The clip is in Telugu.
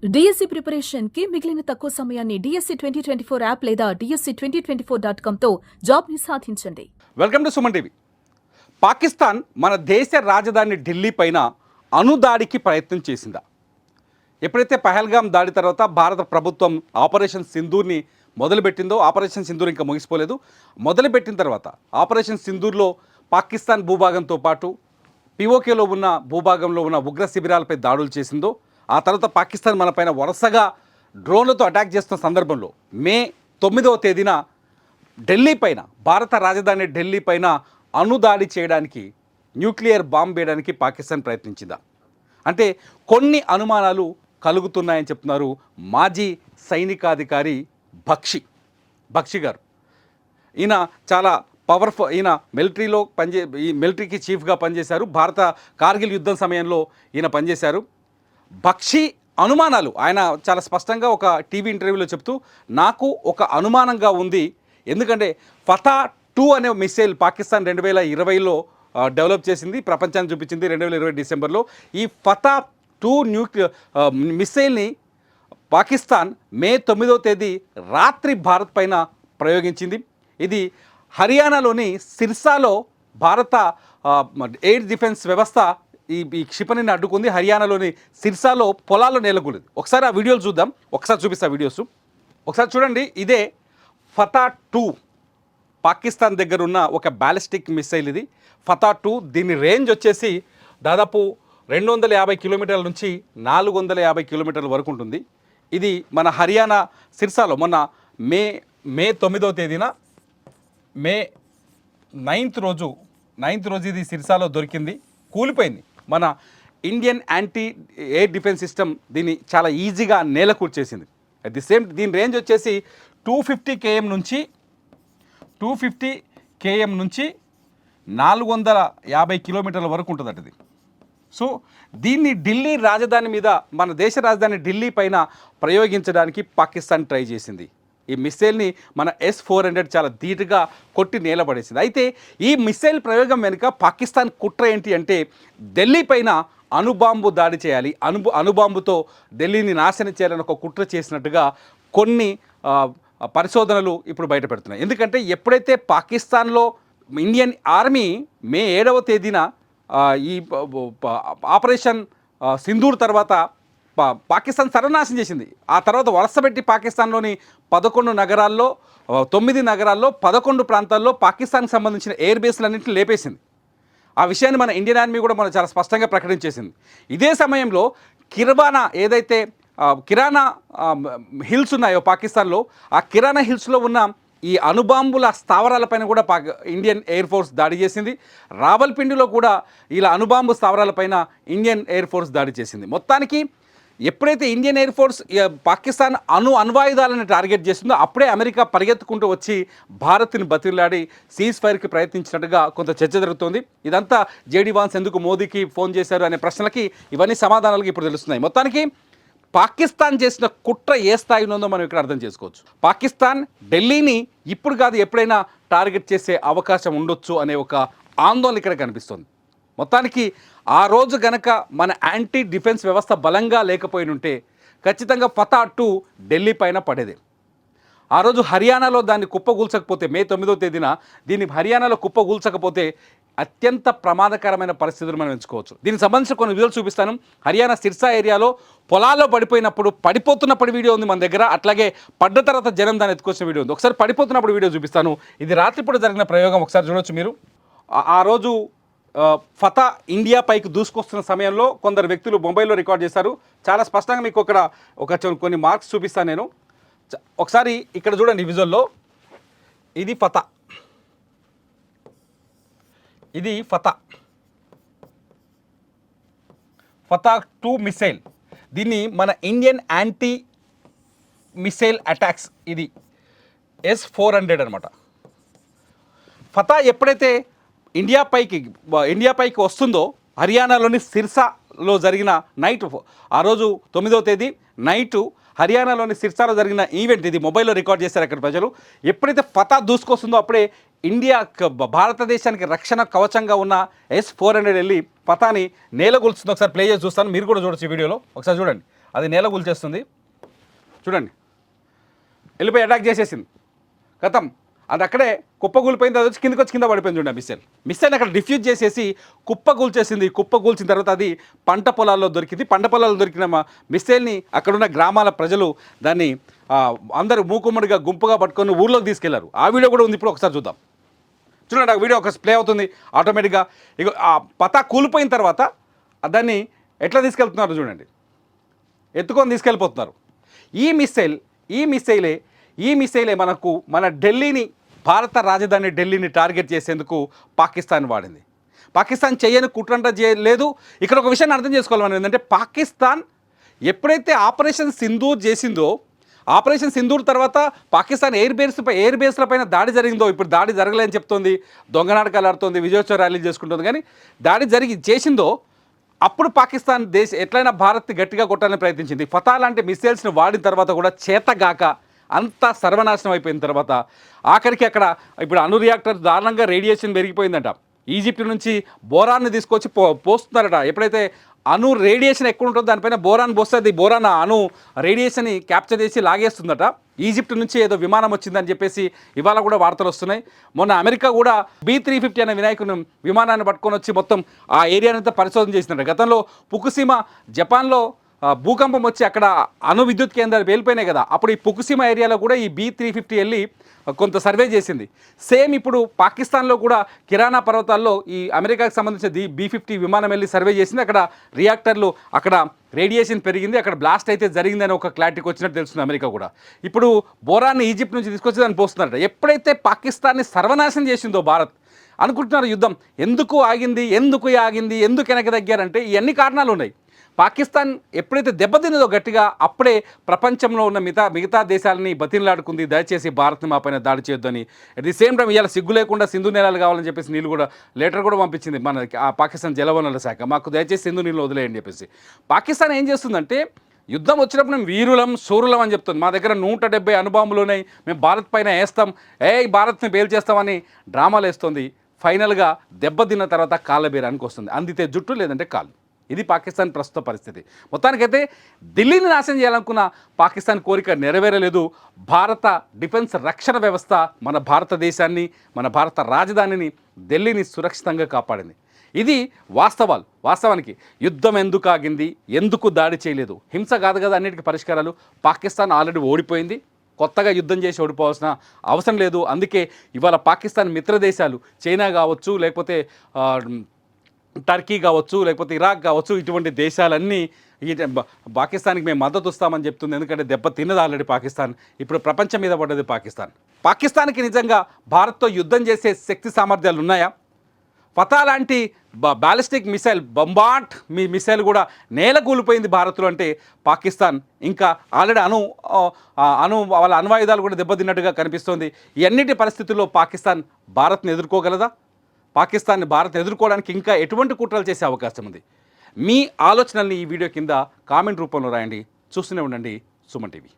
డిఎస్సి ప్రిపరేషన్ కి మిగిలిన తక్కువ సమయాన్ని డిఎస్సి 2024 యాప్ లేదా DSC2024.com తో జాబ్ ని సాధించండి. Welcome to Suman TV. Pakistan మన దేశ రాజధాని ఢిల్లీ పైన అణుదాడికి ప్రయత్నం చేసిందా? ఎప్పుడైతే పహల్గామ్ దాడి తర్వాత భారత ప్రభుత్వం ఆపరేషన్ సింధూర్ని మొదలుపెట్టిందో, ఆపరేషన్ సింధూర్ ఇంకా ముగిసిపోలేదు. మొదలుపెట్టిన తర్వాత ఆపరేషన్ సింధూర్లో పాకిస్తాన్ భూభాగంతో పాటు పిఓకేలో ఉన్న భూభాగంలో ఉన్న ఉగ్ర శిబిరాలపై దాడులు చేసిందో, ఆ తర్వాత పాకిస్తాన్ మన పైన వరుసగా డ్రోన్లతో అటాక్ చేస్తున్న సందర్భంలో మే 9వ తేదీన ఢిల్లీ పైన, భారత రాజధాని ఢిల్లీ పైన అణుదాడి చేయడానికి, న్యూక్లియర్ బాంబ్ వేయడానికి పాకిస్తాన్ ప్రయత్నించిందా? అంటే కొన్ని అనుమానాలు కలుగుతున్నాయని చెప్తున్నారు మాజీ సైనికాధికారి బక్షి గారు. ఈయన చాలా పవర్ఫుల్, ఈయన మిలిటరీలో ఈ మిలిటరీకి చీఫ్గా పనిచేశారు. భారత కార్గిల్ యుద్ధం సమయంలో ఈయన పనిచేశారు. బక్షి అనుమానాలు ఆయన చాలా స్పష్టంగా ఒక టీవీ ఇంటర్వ్యూలో చెప్తూ, నాకు ఒక అనుమానంగా ఉంది, ఎందుకంటే ఫతా-2 అనే మిసైల్ పాకిస్తాన్ 2020లో డెవలప్ చేసింది, ప్రపంచానికి చూపించింది 2020 డిసెంబర్లో. ఈ ఫతా-2 మిసైల్ని పాకిస్తాన్ మే 9వ తేదీ రాత్రి భారత్ పైన ప్రయోగించింది. ఇది హర్యానాలోని సిర్సాలో భారత ఎయిర్ డిఫెన్స్ వ్యవస్థ ఈ క్షిపణిని అడ్డుకుంది. హర్యానాలోని సిర్సాలో పొలాల్లో నేలకూలింది. ఒకసారి ఆ వీడియోలు చూద్దాం, ఒకసారి చూపిస్తా వీడియోస్. ఒకసారి చూడండి, ఇదే ఫతా-2 పాకిస్తాన్ దగ్గర ఉన్న ఒక బ్యాలిస్టిక్ మిసైల్. ఇది ఫతా-2. దీని రేంజ్ వచ్చేసి దాదాపు 250 కిలోమీటర్ల నుంచి 450 కిలోమీటర్ల వరకు ఉంటుంది. ఇది మన హర్యానా సిర్సాలో మొన్న మే 9వ తేదీన మే 9th రోజు ఇది సిర్సాలో దొరికింది, కూలిపోయింది. మన Indian anti air defence system దీన్ని చాలా ఈజీగా నేలకూర్చేసింది. అట్ ది సేమ్ దీని రేంజ్ వచ్చేసి 250 km నుంచి 450 కిలోమీటర్ల వరకు ఉంటుందట ఇది. సో దీన్ని ఢిల్లీ రాజధాని మీద, మన దేశ రాజధాని ఢిల్లీ పైన ప్రయోగించడానికి పాకిస్తాన్ ట్రై చేసింది. ఈ మిసైల్ని మన S-400 చాలా ధీటుగా కొట్టి నేలపడేసింది. అయితే ఈ మిసైల్ ప్రయోగం వెనుక పాకిస్తాన్ కుట్ర ఏంటి అంటే, ఢిల్లీ పైన అణుబాంబు దాడి చేయాలి, అణుబాంబుతో ఢిల్లీని నాశనం చేయాలని ఒక కుట్ర చేసినట్టుగా కొన్ని పరిశోధనలు ఇప్పుడు బయటపెడుతున్నాయి. ఎందుకంటే ఎప్పుడైతే పాకిస్తాన్లో ఇండియన్ ఆర్మీ మే 7వ తేదీన ఈ ఆపరేషన్ సింధూర్ తర్వాత పాకిస్తాన్ సర్వనాశనం చేసింది. ఆ తర్వాత వలసపెట్టి పాకిస్తాన్లోని 11 నగరాల్లో 9 నగరాల్లో 11 ప్రాంతాల్లో పాకిస్తాన్కి సంబంధించిన ఎయిర్ బేస్లన్నింటినీ లేపేసింది. ఆ విషయాన్ని మన ఇండియన్ ఆర్మీ కూడా మనం చాలా స్పష్టంగా ప్రకటించేసింది. ఇదే సమయంలో ఏదైతే కిరాణా హిల్స్ ఉన్నాయో పాకిస్తాన్లో, ఆ కిరాణా హిల్స్లో ఉన్న ఈ అణుబాంబుల స్థావరాలపైన కూడా ఇండియన్ ఎయిర్ ఫోర్స్ దాడి చేసింది. రావల్పిండిలో కూడా ఇలా అణుబాంబు స్థావరాలపైన ఇండియన్ ఎయిర్ ఫోర్స్ దాడి చేసింది. మొత్తానికి ఎప్పుడైతే ఇండియన్ ఎయిర్ ఫోర్స్ పాకిస్తాన్ అణ్వాయుధాలను టార్గెట్ చేసిందో, అప్పుడే అమెరికా పరిగెత్తుకుంటూ వచ్చి భారత్ని బతిలాడి సీజ్ ఫైర్కి ప్రయత్నించినట్టుగా కొంత చర్చ జరుగుతోంది. ఇదంతా జేడీ వాన్స్ ఎందుకు మోదీకి ఫోన్ చేశారు అనే ప్రశ్నలకి ఇవన్నీ సమాధానాలకి ఇప్పుడు తెలుస్తున్నాయి. మొత్తానికి పాకిస్తాన్ చేసిన కుట్ర ఏ స్థాయిలో ఉందో మనం ఇక్కడ అర్థం చేసుకోవచ్చు. పాకిస్తాన్ ఢిల్లీని ఇప్పుడు కాదు ఎప్పుడైనా టార్గెట్ చేసే అవకాశం ఉండొచ్చు అనే ఒక ఆందోళన ఇక్కడ కనిపిస్తుంది. మొత్తానికి ఆ రోజు గనక మన యాంటీ డిఫెన్స్ వ్యవస్థ బలంగా లేకపోయి ఉంటే ఖచ్చితంగా ఫతా-2 ఢిల్లీ పైన పడేదే. ఆ రోజు హర్యానాలో దాన్ని కుప్పగూల్చకపోతే, మే 9వ తేదీన దీన్ని హర్యానాలో కుప్పగూల్చకపోతే అత్యంత ప్రమాదకరమైన పరిస్థితులు మనం ఎంచుకోవచ్చు. దీనికి సంబంధించిన కొన్ని వీడియోలు చూపిస్తాను. హర్యానా సిర్సా ఏరియాలో పొలాల్లో పడిపోతున్నప్పుడు వీడియో ఉంది మన దగ్గర. అట్లాగే పడ్డ తర్వాత జనం దాన్ని ఎత్తుకొచ్చిన వీడియో ఉంది. ఒకసారి పడిపోతున్నప్పుడు వీడియో చూపిస్తాను. ఇది రాత్రిపూట జరిగిన ప్రయోగం, ఒకసారి చూడొచ్చు మీరు. ఆ రోజు ఫతా ఇండియా పైకి దూసుకొస్తున్న సమయంలో కొందరు వ్యక్తులు మొబైల్లో రికార్డ్ చేశారు. చాలా స్పష్టంగా మీకు కొన్ని మార్క్స్ చూపిస్తాను నేను. ఒకసారి ఇక్కడ చూడండి విజువల్లో. ఇది ఫతా-2 మిసైల్. దీన్ని మన ఇండియన్ యాంటీ మిసైల్ అటాక్స్, ఇది S-400 అనమాట. ఫతా ఎప్పుడైతే ఇండియా పైకి వస్తుందో, హర్యానాలోని సిర్సాలో జరిగిన నైట్, ఆ రోజు 9వ తేదీ నైటు హర్యానాలోని సిర్సాలో జరిగిన ఈవెంట్, ఇది మొబైల్లో రికార్డ్ చేశారు అక్కడ ప్రజలు. ఎప్పుడైతే ఫతా దూసుకొస్తుందో అప్పుడే భారతదేశానికి రక్షణ కవచంగా ఉన్న S-400 వెళ్ళి ఫతాని నేలగొలుస్తుంది. ఒకసారి ప్లే చేసి చూస్తాను, మీరు కూడా చూడొచ్చు ఈ వీడియోలో. ఒకసారి చూడండి. అది నేల కూల్చేస్తుంది. చూడండి, వెళ్ళిపోయి అటాక్ చేసేసింది. గతం అది అక్కడే కుప్పగూలిపోయింది. అది వచ్చి కింద పడిపోయింది. చూడండి మిస్సైల్ అక్కడ డిఫ్యూజ్ చేసేసి కుప్పగూల్చేసింది. కుప్పగూల్చిన తర్వాత అది పంట పొలాల్లో దొరికింది. పంట పొలాల్లో దొరికిన మిస్సైల్ని అక్కడున్న గ్రామాల ప్రజలు దాన్ని అందరూ మూకుమ్మడిగా గుంపుగా పట్టుకొని ఊర్లోకి తీసుకెళ్లారు. ఆ వీడియో కూడా ఉంది, ఇప్పుడు ఒకసారి చూద్దాం. చూడండి, ఆ వీడియో ఒక ప్లే అవుతుంది ఆటోమేటిక్గా. ఇక ఆ పతా కూలిపోయిన తర్వాత దాన్ని ఎట్లా తీసుకెళ్తున్నారు చూడండి, ఎత్తుకొని తీసుకెళ్ళిపోతున్నారు. ఈ మిసైలే మన ఢిల్లీని, భారత రాజధాని ఢిల్లీని టార్గెట్ చేసేందుకు పాకిస్తాన్ వాడింది. పాకిస్తాన్ చేయని కుట్రంట లేదు. ఇక్కడ ఒక విషయాన్ని అర్థం చేసుకోవాలి మనం, ఏంటంటే పాకిస్తాన్ ఎప్పుడైతే ఆపరేషన్ సింధూర్ చేసిందో, ఆపరేషన్ సింధూర్ తర్వాత పాకిస్తాన్ ఎయిర్ బేస్ల పైన దాడి జరిగిందో, ఇప్పుడు దాడి జరగలేదని చెప్తోంది, దొంగ నాటకాలు ఆడుతోంది, విజయోత్సవ ర్యాలీలు చేసుకుంటుంది. కానీ దాడి చేసిందో అప్పుడు పాకిస్తాన్ ఎట్లయినా భారత్ని గట్టిగా కొట్టాలని ప్రయత్నించింది. ఫతా లాంటి మిసైల్స్ని వాడిన తర్వాత కూడా చేతగాక అంతా సర్వనాశనం అయిపోయిన తర్వాత ఆఖరికి అక్కడ ఇప్పుడు అణు రియాక్టర్ దారుణంగా రేడియేషన్ పెరిగిపోయిందంట. ఈజిప్ట్ నుంచి బోరాన్ని తీసుకొచ్చి పోస్తున్నారట. ఎప్పుడైతే అణు రేడియేషన్ ఎక్కువ ఉంటుందో దానిపైన బోరాన్ పోస్తుంది. బోరాన్ అణు రేడియేషన్ని క్యాప్చర్ చేసి లాగేస్తుందట. ఈజిప్ట్ నుంచి ఏదో విమానం వచ్చిందని చెప్పేసి ఇవాళ కూడా వార్తలు వస్తున్నాయి. మొన్న అమెరికా కూడా B-350 అనే విమానాన్ని పట్టుకొని వచ్చి మొత్తం ఆ ఏరియానంతా పరిశోధన చేసిందట. గతంలో ఫుకుషిమా జపాన్లో భూకంపం వచ్చి అక్కడ అణు విద్యుత్ కేంద్రాలు పేలిపోయినాయి కదా, అప్పుడు ఈ ఫుకుషిమా ఏరియాలో కూడా ఈ B-350 వెళ్ళి కొంత సర్వే చేసింది. సేమ్ ఇప్పుడు పాకిస్తాన్లో కూడా కిరాణా పర్వతాల్లో ఈ అమెరికాకి సంబంధించిన B-50 విమానం వెళ్ళి సర్వే చేసింది. అక్కడ రియాక్టర్లు, అక్కడ రేడియేషన్ పెరిగింది, అక్కడ బ్లాస్ట్ అయితే జరిగిందని ఒక క్లారిటీకి వచ్చినట్టు తెలుస్తుంది అమెరికా కూడా. ఇప్పుడు బోరాన్ని ఈజిప్ట్ నుంచి తీసుకొచ్చి దాన్ని పోస్తున్నారట. ఎప్పుడైతే పాకిస్తాన్ని సర్వనాశనం చేసిందో భారత్, అనుకుంటున్నారు యుద్ధం ఎందుకు ఆగింది, ఎందుకు వెనక తగ్గారంటే ఇవన్నీ కారణాలు ఉన్నాయి. పాకిస్తాన్ ఎప్పుడైతే దెబ్బతిన్నదో గట్టిగా, అప్పుడే ప్రపంచంలో ఉన్న మిగతా దేశాలని బతిలాడుకుంది, దయచేసి భారత్ని మా పైన దాడి చేయొద్దని. అట్ ది సేమ్ టైం ఇవాళ సిగ్గు లేకుండా సింధు నీళ్ళు కావాలని చెప్పేసి నీళ్ళు కూడా లెటర్ కూడా పంపించింది మన పాకిస్తాన్ జలవనరుల శాఖ, మాకు దయచేసి సింధు నీళ్ళు వదిలేయని చెప్పేసి. పాకిస్తాన్ ఏం చేస్తుందంటే యుద్ధం వచ్చినప్పుడు మేము వీరులం శూరులం అని చెప్తుంది. మా దగ్గర 170 అణుబాంబులు ఉన్నాయి, మేము భారత్ పైన వేస్తాం, భారత్ని పేల్చేస్తామని డ్రామాలు వేస్తుంది. ఫైనల్గా దెబ్బతిన్న తర్వాత కాళ్ళబేరానికి వస్తుంది. అందితే జుట్టు, లేదంటే కాళ్ళు. ఇది పాకిస్తాన్ ప్రస్తుత పరిస్థితి. మొత్తానికైతే ఢిల్లీని నాశనం చేయాలనుకున్న పాకిస్తాన్ కోరిక నెరవేరలేదు. భారత డిఫెన్స్ రక్షణ వ్యవస్థ మన భారతదేశాన్ని, మన భారత రాజధానిని, ఢిల్లీని సురక్షితంగా కాపాడింది. ఇది వాస్తవానికి యుద్ధం ఎందుకు ఆగింది, ఎందుకు దాడి చేయలేదు, హింస కాదు కదా అన్నిటికీ పరిష్కారాలు. పాకిస్తాన్ ఆల్రెడీ ఓడిపోయింది, కొత్తగా యుద్ధం చేసి ఓడిపోవాల్సిన అవసరం లేదు. అందుకే ఇవాళ పాకిస్తాన్ మిత్రదేశాలు, చైనా కావచ్చు, లేకపోతే టర్కీ కావచ్చు, లేకపోతే ఇరాక్ కావచ్చు, ఇటువంటి దేశాలన్నీ పాకిస్తాన్కి మేము మద్దతు ఇస్తామని చెప్తుంది. ఎందుకంటే దెబ్బ తిన్నది ఆల్రెడీ పాకిస్తాన్, ఇప్పుడు ప్రపంచం మీద పడ్డది పాకిస్తాన్కి నిజంగా భారత్తో యుద్ధం చేసే శక్తి సామర్థ్యాలు ఉన్నాయా? ఫతా లాంటి బ్యాలిస్టిక్ మిసైల్, బొంబాట్ మిసైల్ కూడా నేల కూలిపోయింది భారత్లో అంటే పాకిస్తాన్ ఇంకా ఆల్రెడీ వాళ్ళ అణ్వాయుధాలు కూడా దెబ్బతిన్నట్టుగా కనిపిస్తోంది. ఈ అన్నిటి పరిస్థితుల్లో పాకిస్తాన్ భారత్ని ఎదుర్కోగలదా? పాకిస్తాన్ని భారత్ ఎదుర్కోవడానికి ఇంకా ఎటువంటి కుట్రలు చేసే అవకాశం ఉంది? మీ ఆలోచనల్ని ఈ వీడియో కింద కామెంట్ రూపంలో రాయండి. చూస్తూనే ఉండండి సుమన్ టీవీ.